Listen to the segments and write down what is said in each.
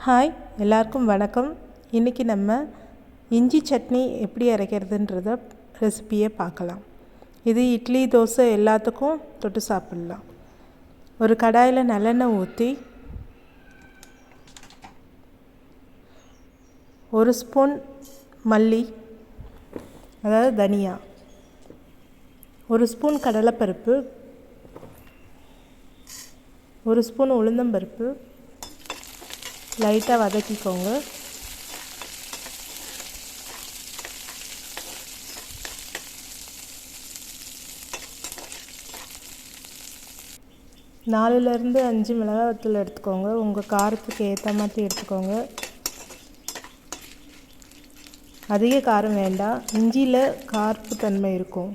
Hi எல்லாருக்கும் வணக்கம். இன்றைக்கி நம்ம இஞ்சி சட்னி எப்படி அரைக்கிறதுன்றத ரெசிபியை பார்க்கலாம். இது இட்லி தோசை எல்லாத்துக்கும் தொட்டு சாப்பிட்லாம். ஒரு கடாயில் நல்லெண்ணெய் ஊற்றி 1 ஸ்பூன் மல்லி, அதாவது தனியா, 1 ஸ்பூன் கடலைப்பருப்பு, 1 ஸ்பூன் உளுந்தம்பருப்பு லைட்டாக வதக்கிக்கோங்க. நாலுலேருந்து 5 மிளகாய்த்தூள் எடுத்துக்கோங்க. உங்கள் காரத்துக்கு ஏற்ற மாதிரி எடுத்துக்கோங்க. அதிக காரம் வேண்டாம். இஞ்சியில் கார்ப்பு தன்மை இருக்கும்.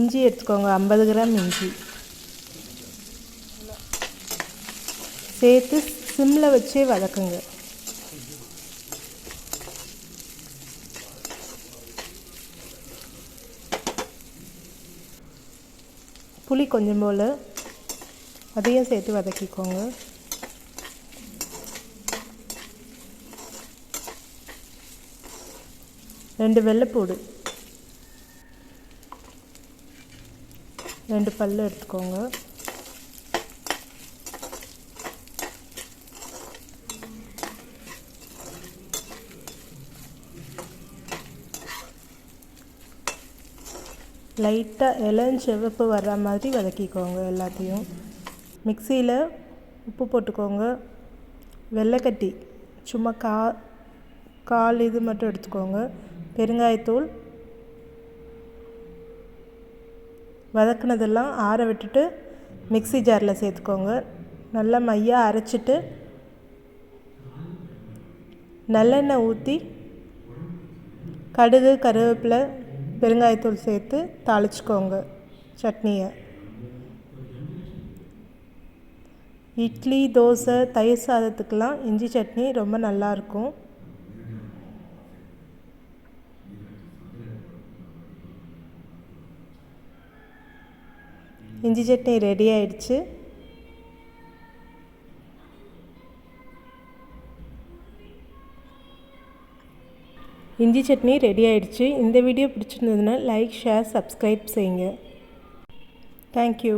இஞ்சி எடுத்துக்கோங்க. 50 கிராம் இஞ்சி சேர்த்து சிம்மில் வச்சே வதக்குங்க. புளி கொஞ்சம் போல் அதையும் சேர்த்து வதக்கிக்கோங்க. ரெண்டு வெள்ளைப்பூடு, 2 பல் எடுத்துக்கோங்க. லைட்டாக இளஞ்சிவப்பு வர்ற மாதிரி வதக்கிக்கோங்க. எல்லாத்தையும் மிக்சியில் உப்பு போட்டுக்கோங்க. வெள்ளைக்கட்டி சும்மா கால் இது மட்டும் எடுத்துக்கோங்க. பெருங்காயத்தூள், வதக்குனதெல்லாம் ஆற விட்டுட்டு மிக்சி ஜாரில் சேர்த்துக்கோங்க. நல்லா மையாக அரைச்சிட்டு நல்லெண்ணெய் ஊற்றி கடுகு, கருவேப்பிலை, பெருங்காயத்தூள் சேர்த்து தாளிச்சுக்கோங்க சட்னியை. இட்லி, தோசை, தயிர் சாதத்துக்கெலாம் இஞ்சி சட்னி ரொம்ப நல்லாயிருக்கும். இஞ்சி சட்னி ரெடி ஆயிடுச்சு. இஞ்சி சட்னி ரெடி ஆயிடுச்சு. இந்த வீடியோ பிடிச்சிருந்ததுன்னா லைக், ஷேர், சப்ஸ்கிரைப் செய்யுங்க. தேங்க்யூ.